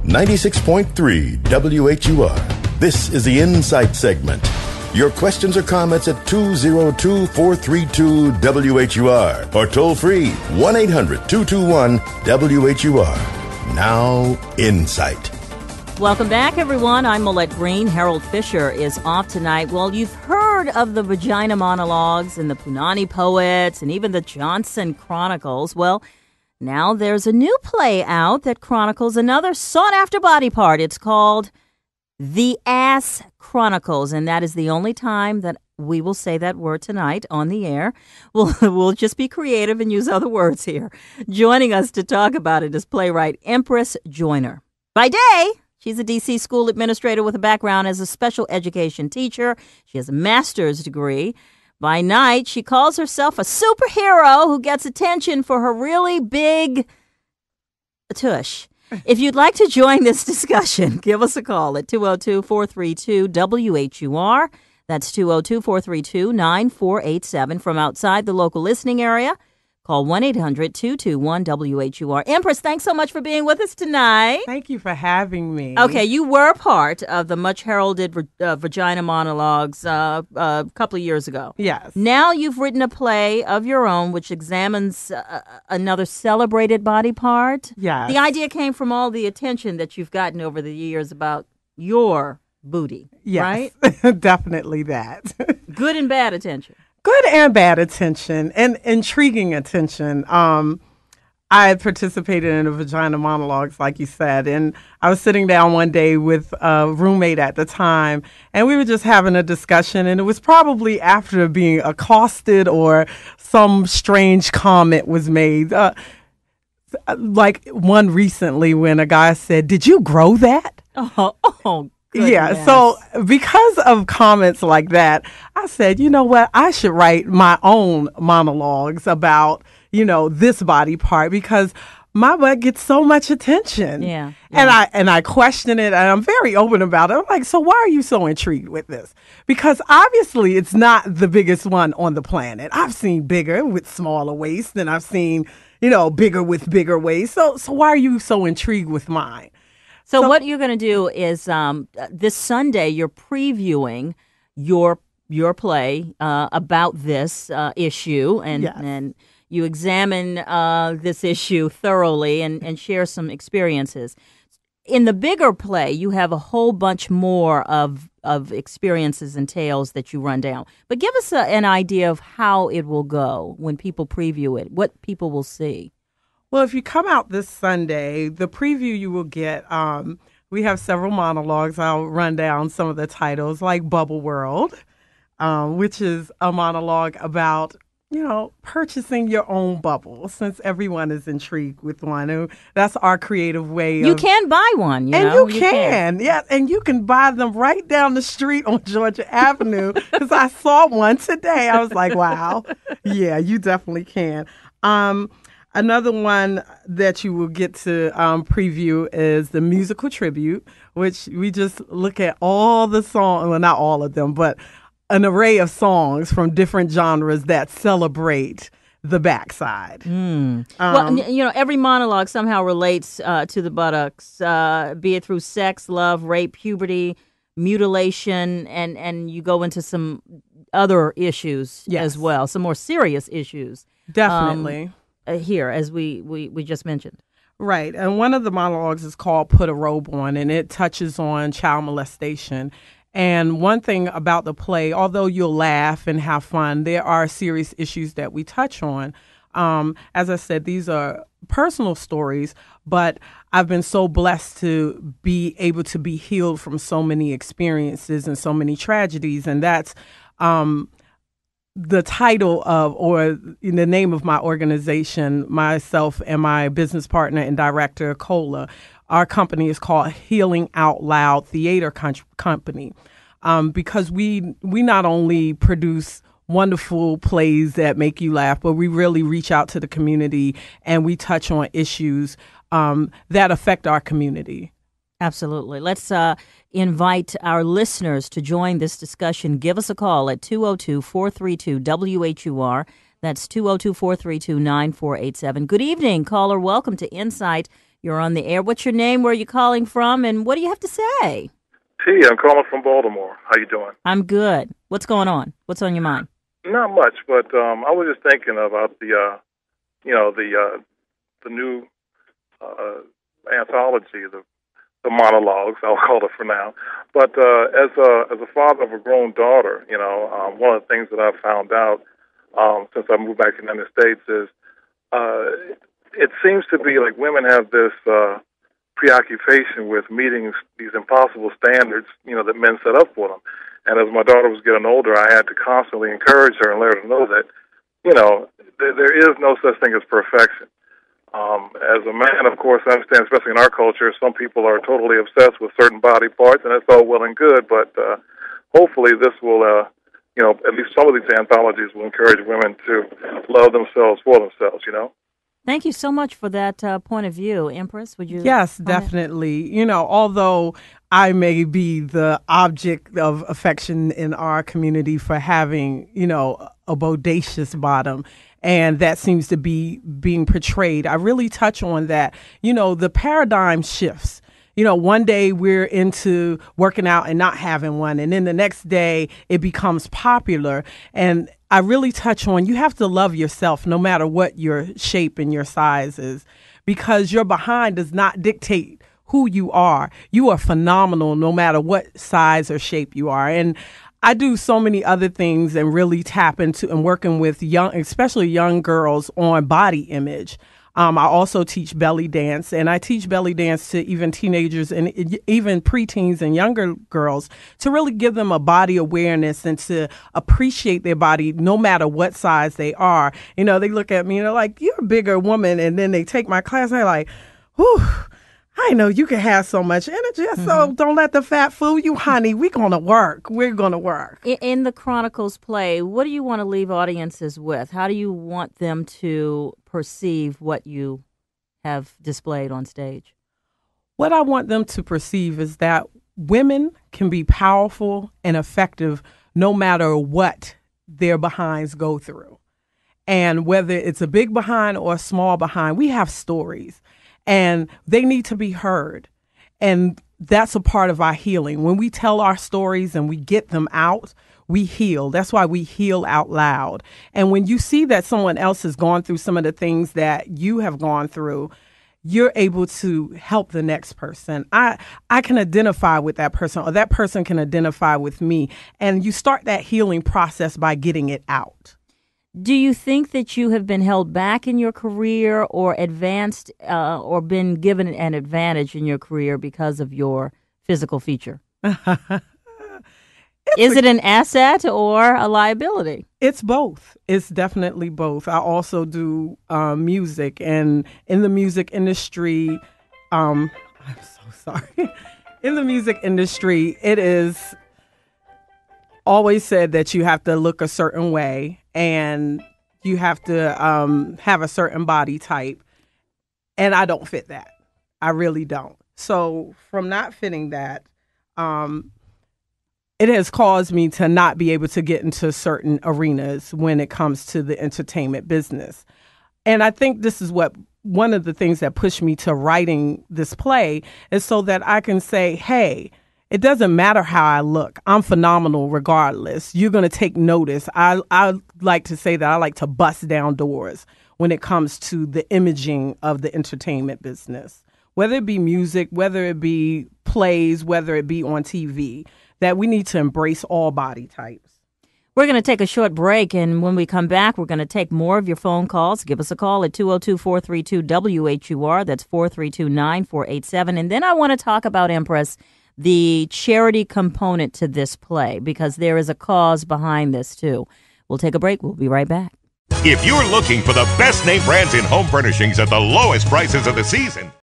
96.3 WHUR. This is the Insight segment. Your questions or comments at 202-432-WHUR or toll free 1-800-221-WHUR. Now, Insight. Welcome back, everyone. I'm Millette Green. Harold Fisher is off tonight. Well, you've heard of the Vagina Monologues and the Punani Poets and even the Johnson Chronicles. Well, now there's a new play out that chronicles another sought-after body part. It's called The Ass Chronicles, and that is the only time that we will say that word tonight on the air. We'll just be creative and use other words here. Joining us to talk about it is playwright Empress Joyner. By day, she's a D.C. school administrator with a background as a special education teacher. She has a master's degree. By night, she calls herself a superhero who gets attention for her really big tush. If you'd like to join this discussion, give us a call at 202-432-WHUR. That's 202-432-9487 from outside the local listening area. Call 1-800-221-WHUR. Empress, thanks so much for being with us tonight. Thank you for having me. Okay, you were part of the much heralded Vagina Monologues a couple of years ago. Yes. Now you've written a play of your own which examines another celebrated body part. Yes. The idea came from all the attention that you've gotten over the years about your booty, yes. right? Definitely that. Good and bad attention. Good and bad attention and intriguing attention. I had participated in the Vagina Monologues, like you said, and I was sitting down one day with a roommate at the time, and we were just having a discussion, and it was probably after being accosted or some strange comment was made. Like one recently when a guy said, "Did you grow that?" Oh. Goodness. Yeah, so because of comments like that, I said, you know what, I should write my own monologues about, this body part because my butt gets so much attention. Yeah. And I question it, and I'm very open about it. I'm like, so why are you so intrigued with this? Because obviously it's not the biggest one on the planet. I've seen bigger with smaller waists, and I've seen, bigger with bigger waists. So why are you so intrigued with mine? So what you're going to do is this Sunday you're previewing your play about this issue, and yes. and you examine this issue thoroughly and share some experiences. In the bigger play, you have a whole bunch more of experiences and tales that you run down. But give us an idea of how it will go when people preview it, what people will see. Well, if you come out this Sunday, the preview you will get, we have several monologues. I'll run down some of the titles, like Bubble World, which is a monologue about, purchasing your own bubble, since everyone is intrigued with one. And that's our creative way. You can buy one, you can. Yeah, and you can buy them right down the street on Georgia Avenue, because I saw one today. I was like, wow. Yeah, you definitely can. Another one that you will get to preview is the musical tribute, which we just look at all the songs, well, not all of them, but an array of songs from different genres that celebrate the backside. Well, every monologue somehow relates to the buttocks, be it through sex, love, rape, puberty, mutilation, and you go into some other issues as well, some more serious issues. Definitely. Here, as we just mentioned. Right. And one of the monologues is called Put a Robe On, and it touches on child molestation. And one thing about the play, although you'll laugh and have fun, there are serious issues that we touch on. As I said, these are personal stories, but I've been so blessed to be able to be healed from so many experiences and so many tragedies. And that's the title of, or in the name of my organization, myself and my business partner and director, Cola. Our company is called Healing Out Loud Theater Company, because we not only produce wonderful plays that make you laugh, but we really reach out to the community and we touch on issues that affect our community. Absolutely. Let's invite our listeners to join this discussion. Give us a call at 202-432-WHUR. That's 202-432-9487. Good evening, caller. Welcome to Insight. You're on the air. What's your name? Where are you calling from? And what do you have to say? T, I'm calling from Baltimore. How you doing? I'm good. What's going on? What's on your mind? Not much, but I was just thinking about the new anthology, the monologues, I'll call it for now. But as a father of a grown daughter, one of the things that I've found out since I moved back to the United States is it seems to be like women have this preoccupation with meeting these impossible standards, that men set up for them. And as my daughter was getting older, I had to constantly encourage her and let her know that, there is no such thing as perfection. As a man, of course, I understand, especially in our culture, some people are totally obsessed with certain body parts, and that's all well and good, but hopefully this will, at least some of these anthologies will encourage women to love themselves for themselves, Thank you so much for that point of view. Empress, would you? Yes, definitely. Although I may be the object of affection in our community for having, a bodacious bottom, and that seems to be being portrayed, I really touch on that. The paradigm shifts. One day we're into working out and not having one, and then the next day it becomes popular. And I really touch on, you have to love yourself no matter what your shape and your size is, because your behind does not dictate who you are. You are phenomenal no matter what size or shape you are. And I do so many other things and really tap into and working with especially young girls on body image. I also teach belly dance, and I teach belly dance to even teenagers and even preteens and younger girls to really give them a body awareness and to appreciate their body no matter what size they are. They look at me and they're like, "You're a bigger woman," and then they take my class and they're like, "Whew, I know you can have so much energy, so don't let the fat fool you, honey. We're going to work. We're going to work." In the Chronicles play, what do you want to leave audiences with? How do you want them to perceive what you have displayed on stage? What I want them to perceive is that women can be powerful and effective no matter what their behinds go through. And whether it's a big behind or a small behind, we have stories. And they need to be heard. And that's a part of our healing. When we tell our stories and we get them out, we heal. That's why we heal out loud. And when you see that someone else has gone through some of the things that you have gone through, you're able to help the next person. I can identify with that person, or that person can identify with me. And you start that healing process by getting it out. Do you think that you have been held back in your career or advanced or been given an advantage in your career because of your physical feature? Is it an asset or a liability? It's both. It's definitely both. I also do music, and in the music industry, I'm so sorry. In the music industry, it is always said that you have to look a certain way and you have to have a certain body type. And I don't fit that. I really don't. So from not fitting that, it has caused me to not be able to get into certain arenas when it comes to the entertainment business. And I think this is one of the things that pushed me to writing this play is so that I can say, hey, it doesn't matter how I look. I'm phenomenal regardless. You're going to take notice. I like to say that I like to bust down doors when it comes to the imaging of the entertainment business, whether it be music, whether it be plays, whether it be on TV, that we need to embrace all body types. We're going to take a short break, and when we come back, we're going to take more of your phone calls. Give us a call at 202-432-WHUR. That's 432-9487. And then I want to talk about, Empress, the charity component to this play, because there is a cause behind this, too. We'll take a break. We'll be right back. If you're looking for the best name brands in home furnishings at the lowest prices of the season,